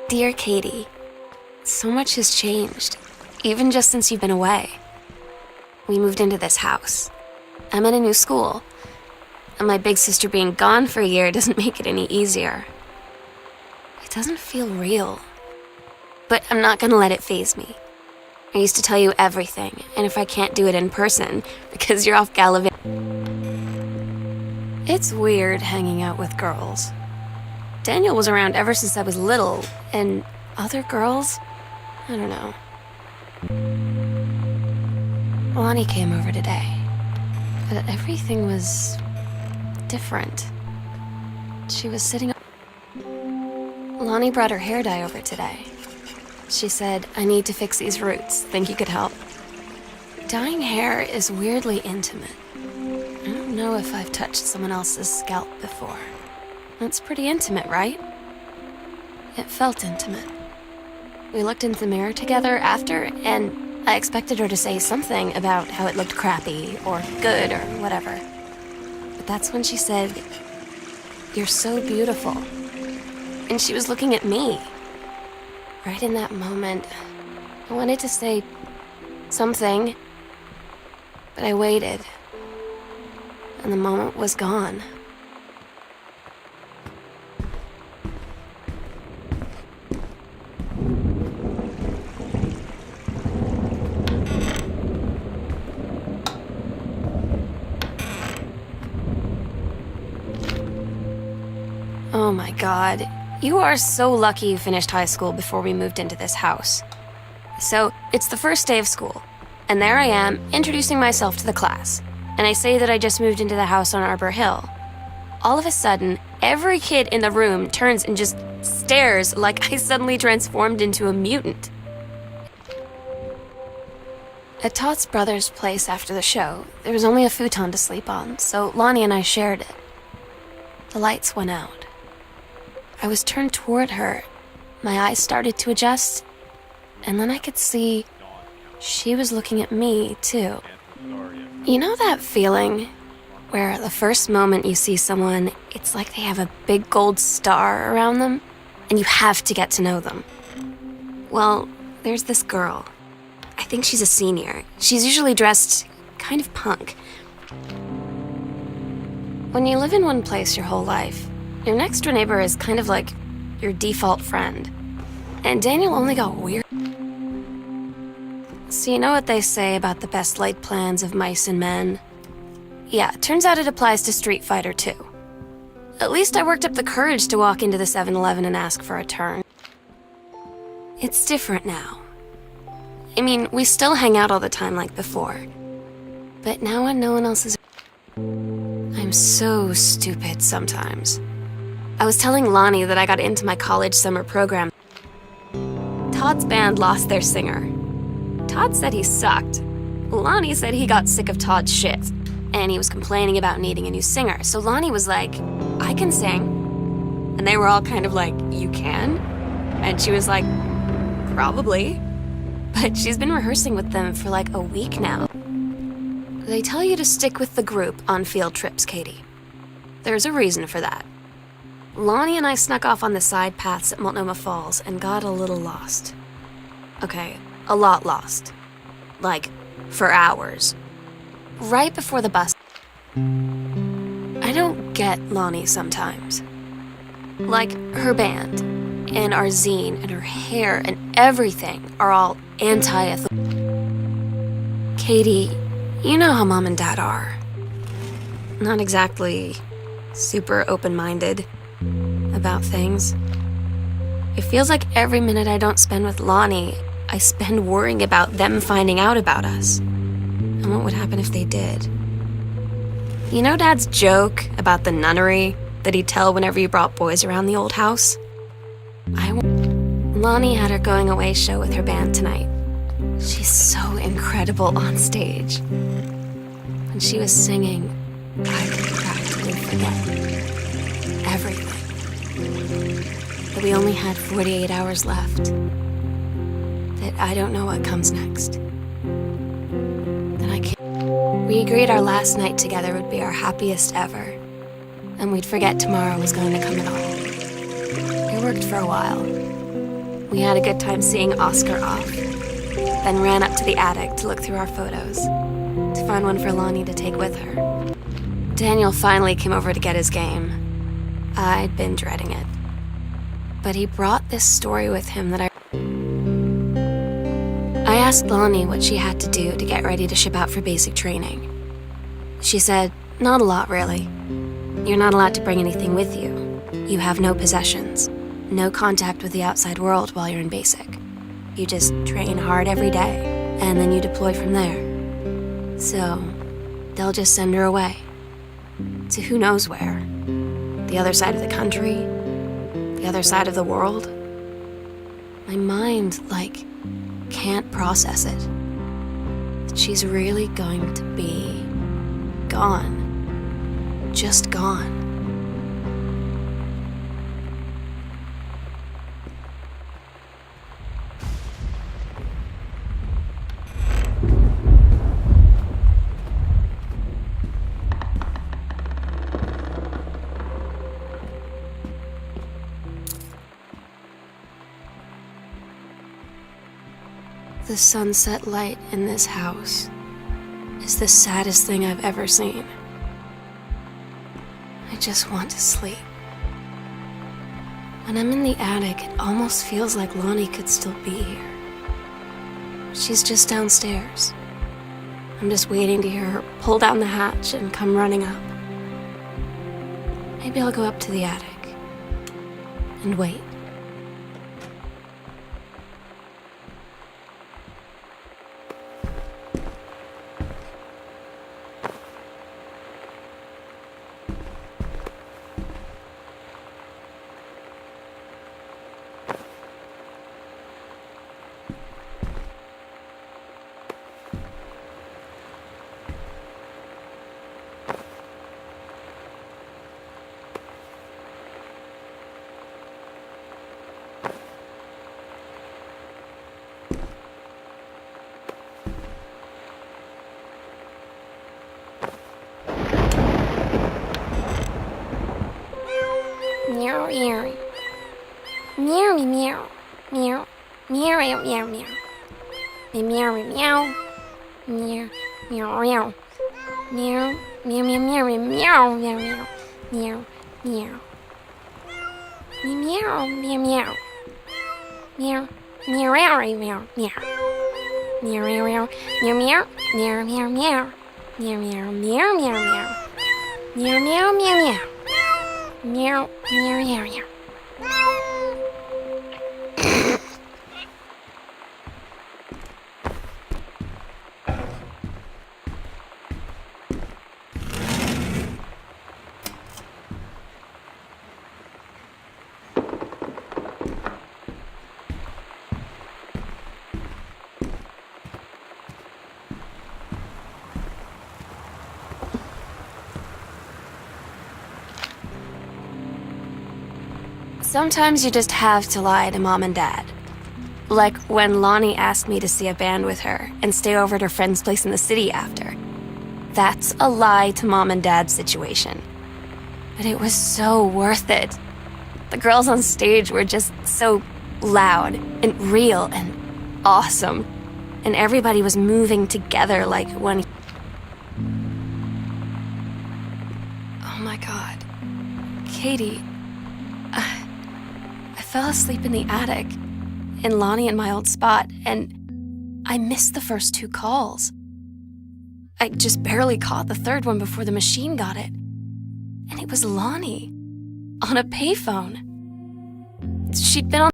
Dear Katie, so much has changed, even just since you've been away. We moved into this house. I'm in a new school, and my big sister being gone for a year doesn't make it any easier. It doesn't feel real, but I'm not gonna let it faze me. I used to tell you everything, and if I can't do it in person, because you're off gallivanting. It's weird hanging out with girls. Daniel was around ever since I was little, and other girls? I don't know. Lonnie came over today, but everything was different. She was sitting. Lonnie brought her hair dye over today. She said, "I need to fix these roots. Think you could help?" Dyeing hair is weirdly intimate. I don't know if I've touched someone else's scalp before. It's pretty intimate, right? It felt intimate. We looked into the mirror together after, and I expected her to say something about how it looked crappy or good or whatever. But that's when she said, "You're so beautiful." And she was looking at me. Right in that moment, I wanted to say something, but I waited, and the moment was gone. Oh my God. You are so lucky you finished high school before we moved into this house. So, it's the first day of school, and there I am, introducing myself to the class, and I say that I just moved into the house on Arbor Hill. All of a sudden, every kid in the room turns and just stares like I suddenly transformed into a mutant. At Todd's brother's place after the show, there was only a futon to sleep on, so Lonnie and I shared it. The lights went out. I was turned toward her. My eyes started to adjust, and then I could see she was looking at me, too. You know that feeling where the first moment you see someone, it's like they have a big gold star around them, and you have to get to know them? Well, there's this girl. I think she's a senior. She's usually dressed kind of punk. When you live in one place your whole life, your next door neighbor is kind of like your default friend. And Daniel only got weird. So you know what they say about the best laid plans of mice and men? Yeah, turns out it applies to Street Fighter too. At least I worked up the courage to walk into the 7-Eleven and ask for a turn. It's different now. I mean, we still hang out all the time like before. But now when no one else is... I'm so stupid sometimes. I was telling Lonnie that I got into my college summer program. Todd's band lost their singer. Todd said he sucked. Lonnie said he got sick of Todd's shit, and he was complaining about needing a new singer. So Lonnie was like, "I can sing." And they were all kind of like, "You can?" And she was like, "Probably." But she's been rehearsing with them for like a week now. They tell you to stick with the group on field trips, Katie. There's a reason for that. Lonnie and I snuck off on the side paths at Multnomah Falls and got a little lost. Okay, a lot lost. Like, for hours. Right before the bus. I don't get Lonnie sometimes. Like, her band, and our zine, and her hair, and everything are all anti-authority. Katie, you know how Mom and Dad are. Not exactly super open-minded about things. It feels like every minute I don't spend with Lonnie, I spend worrying about them finding out about us. And what would happen if they did? You know Dad's joke about the nunnery that he'd tell whenever you brought boys around the old house? Lonnie had her going away show with her band tonight. She's so incredible on stage. When she was singing, I could practically forget everything. That we only had 48 hours left. That I don't know what comes next. That I can't. We agreed our last night together would be our happiest ever. And we'd forget tomorrow was going to come at all. It worked for a while. We had a good time seeing Oscar off, then ran up to the attic to look through our photos, to find one for Lonnie to take with her. Daniel finally came over to get his game. I'd been dreading it. But he brought this story with him that I asked Lonnie what she had to do to get ready to ship out for basic training. She said, not a lot, really. You're not allowed to bring anything with you. You have no possessions, no contact with the outside world while you're in basic. You just train hard every day, and then you deploy from there. So, they'll just send her away. To who knows where. The other side of the country? The other side of the world? My mind, can't process it. She's really going to be gone. Just gone. The sunset light in this house is the saddest thing I've ever seen. I just want to sleep. When I'm in the attic, it almost feels like Lonnie could still be here. She's just downstairs. I'm just waiting to hear her pull down the hatch and come running up. Maybe I'll go up to the attic and wait. Meow meow. Meow meow. Meow. Meow meow meow meow. Meow meow. Meow meow meow. Meow meow meow meow meow meow meow. Meow meow. Meow meow meow. Meow meow meow meow meow. Meow meow meow meow meow meow meow meow. Meow meow meow meow meow. Meow meow meow meow. Meow, meow, meow, meow. Sometimes you just have to lie to Mom and Dad. Like when Lonnie asked me to see a band with her and stay over at her friend's place in the city after. That's a lie to Mom and Dad's situation. But it was so worth it. The girls on stage were just so loud and real and awesome. And everybody was moving together like one. Oh my God. Katie. I fell asleep in the attic, in Lonnie and my old spot, and I missed the first 2 calls. I just barely caught the third one before the machine got it. And it was Lonnie, on a payphone. She'd been on